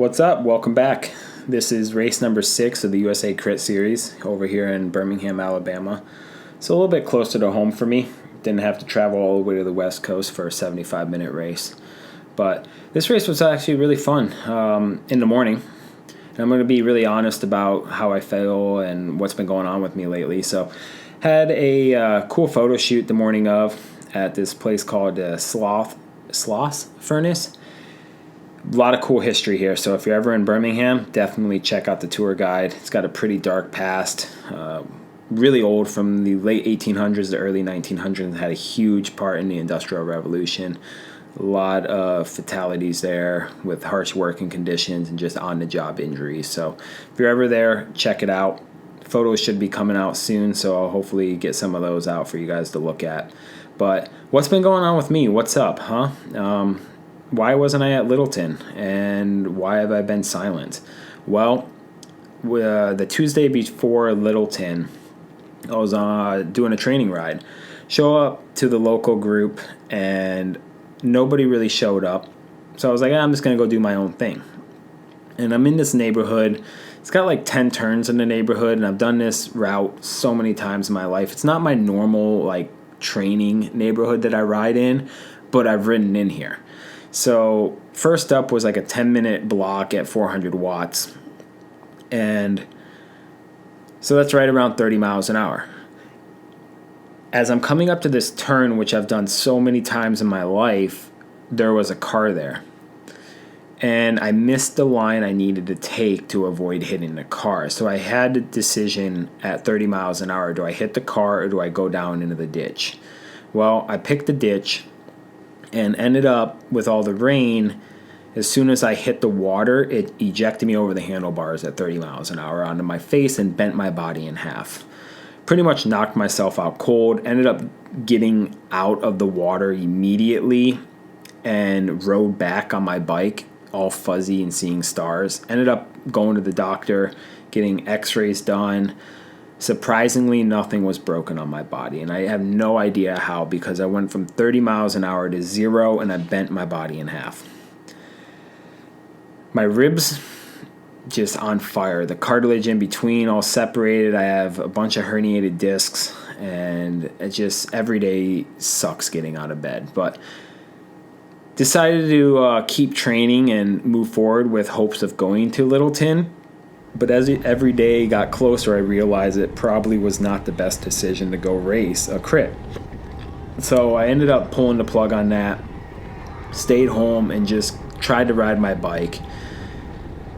What's up? Welcome back. This is race number 6 of the USA CRITS series over here in Birmingham, Alabama. It's a little bit closer to home for me. Didn't have to travel all the way to the West Coast for a 75-minute race. But this race was actually really fun in the morning. And I'm going to be really honest about how I feel and what's been going on with me lately. So had a cool photo shoot the morning of at this place called Sloth Furnace. A lot of cool history here, so if you're ever in Birmingham, definitely check out the tour guide. It's got a pretty dark past, really old, from the late 1800s to early 1900s. It had a huge part in the Industrial Revolution. A lot of fatalities there with harsh working conditions and just on-the-job injuries. So if you're ever there, check it out. Photos should be coming out soon, so I'll hopefully get some of those out for you guys to look at. But what's been going on with me? What's up, huh? Why wasn't I at Littleton, and why have I been silent? Well, the Tuesday before Littleton, I was doing a training ride. Show up to the local group, and nobody really showed up. So I was like, I'm just going to go do my own thing. And I'm in this neighborhood. It's got like 10 turns in the neighborhood, and I've done this route so many times in my life. It's not my normal like training neighborhood that I ride in, but I've ridden in here. So first up was like a 10-minute block at 400 watts. And so that's right around 30 miles an hour. As I'm coming up to this turn, which I've done so many times in my life, there was a car there. And I missed the line I needed to take to avoid hitting the car. So I had the decision at 30 miles an hour, do I hit the car or do I go down into the ditch? Well, I picked the ditch. And ended up with all the rain, as soon as I hit the water, it ejected me over the handlebars at 30 miles an hour onto my face and bent my body in half. Pretty much knocked myself out cold. Ended up getting out of the water immediately and rode back on my bike, all fuzzy and seeing stars. Ended up going to the doctor, getting x-rays done. Surprisingly, nothing was broken on my body, and I have no idea how, because I went from 30 miles an hour to 0, and I bent my body in half. My ribs just on fire. The cartilage in between all separated. I have a bunch of herniated discs, and it just every day sucks getting out of bed. But decided to keep training and move forward with hopes of going to Littleton. But as every day got closer, I realized it probably was not the best decision to go race a crit. So I ended up pulling the plug on that, stayed home, and just tried to ride my bike.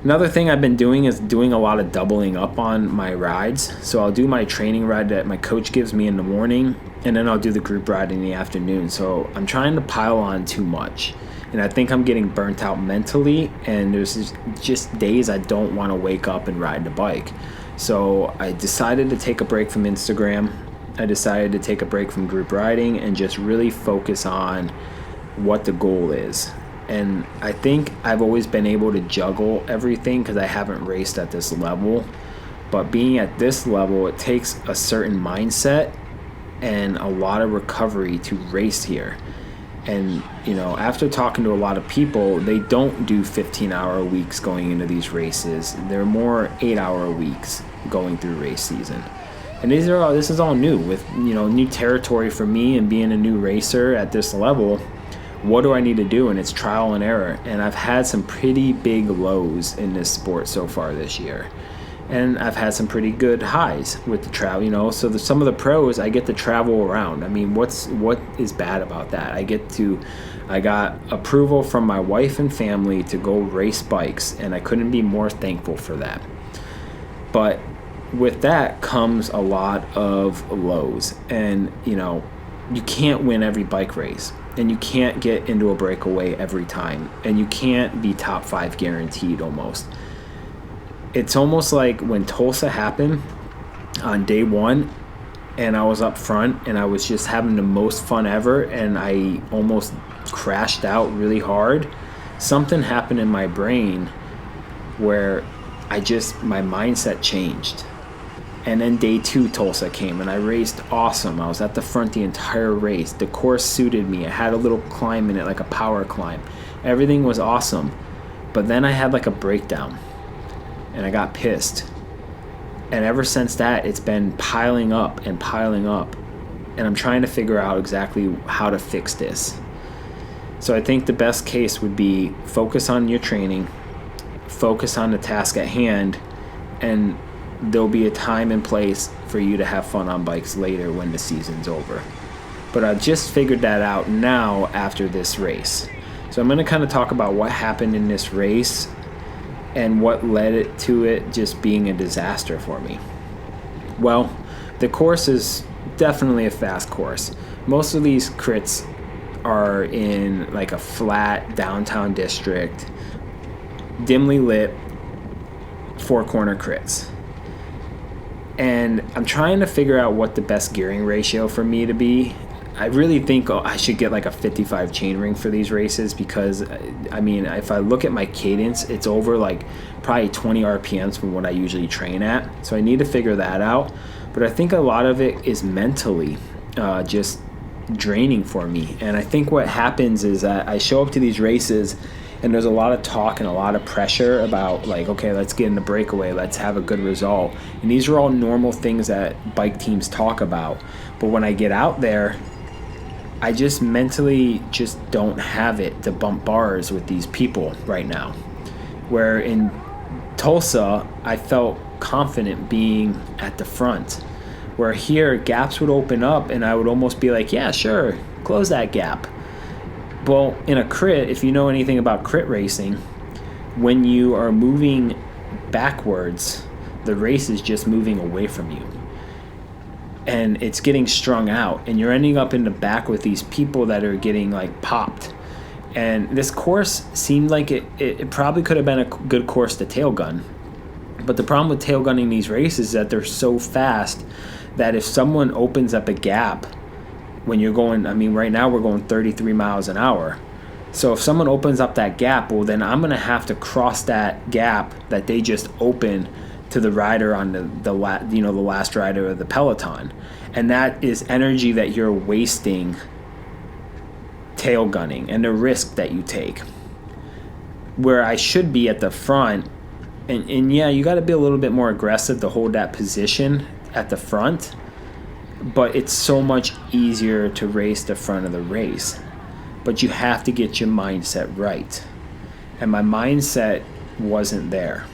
Another thing I've been doing is doing a lot of doubling up on my rides. So I'll do my training ride that my coach gives me in the morning, and then I'll do the group ride in the afternoon. So I'm trying to pile on too much. And I think I'm getting burnt out mentally, and there's just days I don't want to wake up and ride the bike. So I decided to take a break from Instagram. I decided to take a break from group riding and just really focus on what the goal is. And I think I've always been able to juggle everything because I haven't raced at this level. But being at this level, it takes a certain mindset and a lot of recovery to race here. And, you know, after talking to a lot of people, they don't do 15-hour weeks going into these races. They're more 8-hour weeks going through race season. And this is all new with, you know, new territory for me, and being a new racer at this level. What do I need to do? And it's trial and error. And I've had some pretty big lows in this sport so far this year. And I've had some pretty good highs with the travel, you know. So some of the pros, I get to travel around. I mean, what is bad about that? I got approval from my wife and family to go race bikes, and I couldn't be more thankful for that. But with that comes a lot of lows. And, you know, you can't win every bike race, and you can't get into a breakaway every time, and you can't be top 5 guaranteed almost. It's almost like when Tulsa happened on day 1, and I was up front, and I was just having the most fun ever, and I almost crashed out really hard. Something happened in my brain where my mindset changed. And then day 2, Tulsa came, and I raced awesome. I was at the front the entire race. The course suited me. It had a little climb in it, like a power climb. Everything was awesome. But then I had like a breakdown and I got pissed. And ever since that, it's been piling up and piling up. And I'm trying to figure out exactly how to fix this. So I think the best case would be focus on your training, focus on the task at hand, and there'll be a time and place for you to have fun on bikes later when the season's over. But I just figured that out now after this race. So I'm going to kind of talk about what happened in this race and what led it to it just being a disaster for me. Well, the course is definitely a fast course. Most of these crits are in like a flat downtown district, dimly lit, four-corner crits. And I'm trying to figure out what the best gearing ratio for me to be. I really think I should get like a 55 chainring for these races because, I mean, if I look at my cadence, it's over like probably 20 RPMs from what I usually train at. So I need to figure that out. But I think a lot of it is mentally just draining for me. And I think what happens is that I show up to these races and there's a lot of talk and a lot of pressure about like, okay, let's get in the breakaway, let's have a good result. And these are all normal things that bike teams talk about. But when I get out there, I just mentally just don't have it to bump bars with these people right now. Where in Tulsa, I felt confident being at the front. Where here, gaps would open up and I would almost be like, yeah, sure, close that gap. Well, in a crit, if you know anything about crit racing, when you are moving backwards, the race is just moving away from you. And it's getting strung out, and you're ending up in the back with these people that are getting like popped. And this course seemed like it probably could have been a good course to tail gun. But the problem with tail gunning these races is that they're so fast that if someone opens up a gap when you're going, I mean, right now we're going 33 miles an hour. So if someone opens up that gap, well, then I'm going to have to cross that gap that they just opened to the rider on the last rider of the peloton. And that is energy that you're wasting tail gunning and the risk that you take. Where I should be at the front, and yeah, you got to be a little bit more aggressive to hold that position at the front, but it's so much easier to race the front of the race. But you have to get your mindset right. And my mindset wasn't there.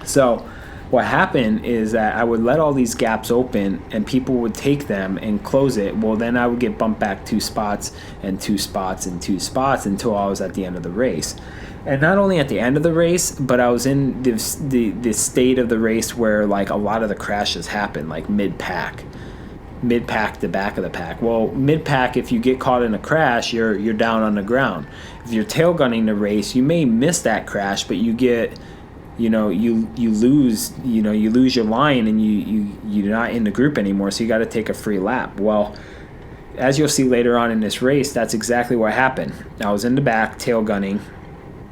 So what happened is that I would let all these gaps open and people would take them and close it. Well, then I would get bumped back 2 spots and 2 spots and 2 spots until I was at the end of the race. And not only at the end of the race, but I was in the state of the race where like a lot of the crashes happen, like mid-pack to back of the pack. Well, mid-pack, if you get caught in a crash, you're down on the ground. If you're tail gunning the race, you may miss that crash, but you get, you lose your line and you're not in the group anymore, so you got to take a free lap. Well, as you'll see later on in this race, that's exactly what happened. I was in the back tail gunning,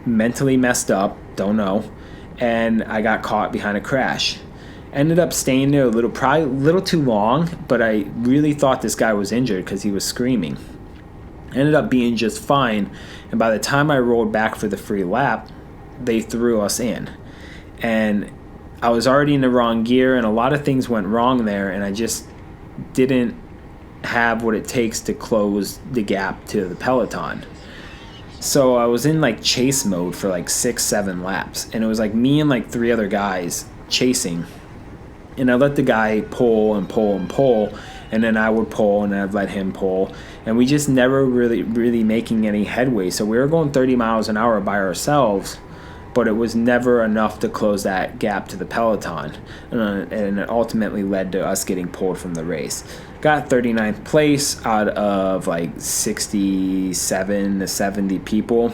mentally messed up, don't know, and I got caught behind a crash. Ended up staying there probably a little too long, but I really thought this guy was injured because he was screaming. Ended up being just fine, and by the time I rolled back for the free lap, they threw us in. And I was already in the wrong gear, and a lot of things went wrong there, and I just didn't have what it takes to close the gap to the peloton. So I was in like chase mode for like 6-7 laps, and it was like me and like 3 other guys chasing. And I let the guy pull and pull and pull, and then I would pull and I'd let him pull, and we just never really making any headway. So we were going 30 miles an hour by ourselves, but it was never enough to close that gap to the peloton, and it ultimately led to us getting pulled from the race. Got 39th place out of like 67 to 70 people.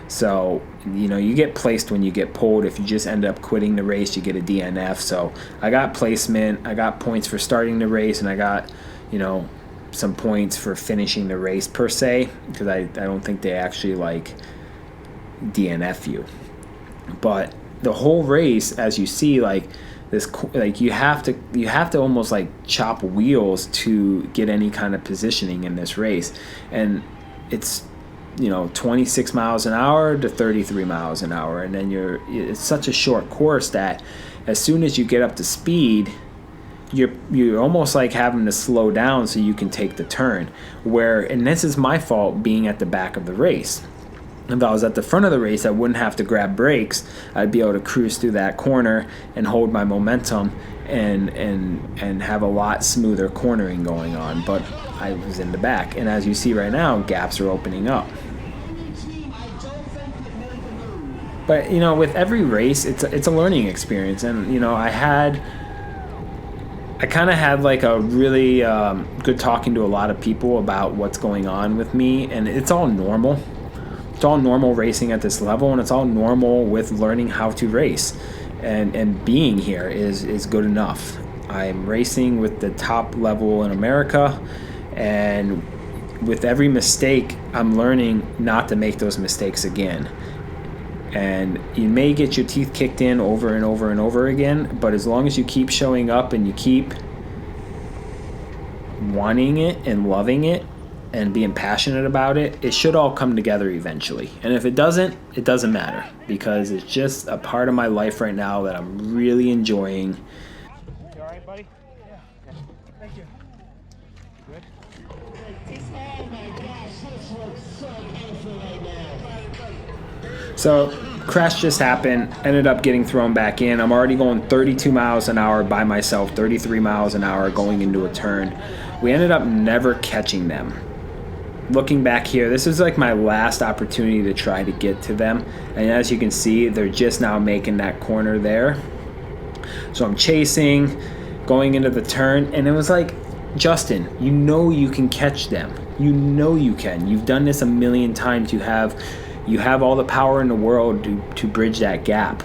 So, you get placed when you get pulled. If you just end up quitting the race, you get a DNF. So I got placement, I got points for starting the race, and I got, some points for finishing the race per se, because I don't think they actually like DNF you. But the whole race, as you see, like this, like you have to almost like chop wheels to get any kind of positioning in this race, and it's 26 miles an hour to 33 miles an hour. And then it's such a short course that as soon as you get up to speed, you're almost like having to slow down so you can take the turn. And this is my fault being at the back of the race. If I was at the front of the race, I wouldn't have to grab brakes. I'd be able to cruise through that corner and hold my momentum and have a lot smoother cornering going on. But I was in the back, and as you see right now, gaps are opening up. But with every race, it's a learning experience, and I kind of had like a really good talking to a lot of people about what's going on with me, and it's all normal. It's all normal racing at this level, and it's all normal with learning how to race. And being here is good enough. I'm racing with the top level in America, and with every mistake, I'm learning not to make those mistakes again. And you may get your teeth kicked in over and over and over again, but as long as you keep showing up and you keep wanting it and loving it and being passionate about it, it should all come together eventually. And if it doesn't, it doesn't matter, because it's just a part of my life right now that I'm really enjoying. You all right, buddy? Yeah. Okay. Thank you. Good? Oh my gosh, this looks so beautiful right now. So, crash just happened, ended up getting thrown back in. I'm already going 32 miles an hour by myself, 33 miles an hour going into a turn. We ended up never catching them. Looking back here, this is like my last opportunity to try to get to them. And as you can see, they're just now making that corner there. So I'm chasing, going into the turn, and it was like, Justin, you can catch them. You can. You've done this a million times. You have all the power in the world to bridge that gap.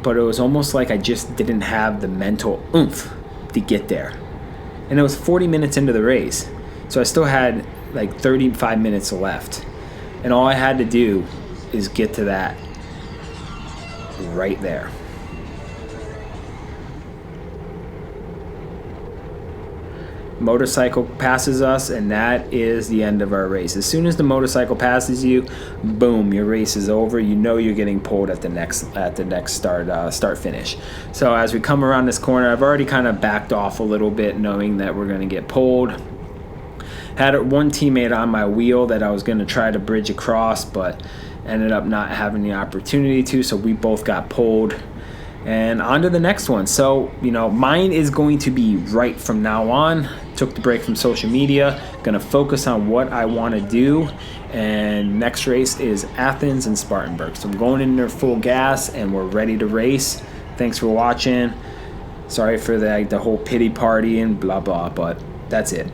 But it was almost like I just didn't have the mental oomph to get there. And it was 40 minutes into the race. So I still had like 35 minutes left. And all I had to do is get to that right there. Motorcycle passes us, and that is the end of our race. As soon as the motorcycle passes you, boom, your race is over. You're getting pulled at the next start finish. So as we come around this corner, I've already kind of backed off a little bit, knowing that we're going to get pulled. Had one teammate on my wheel that I was going to try to bridge across, but ended up not having the opportunity to, so we both got pulled. And on to the next one. So, mine is going to be right from now on. Took the break from social media. Going to focus on what I want to do. And next race is Athens and Spartanburg. So I'm going in there full gas, and we're ready to race. Thanks for watching. Sorry for the whole pity party and blah, blah, but that's it.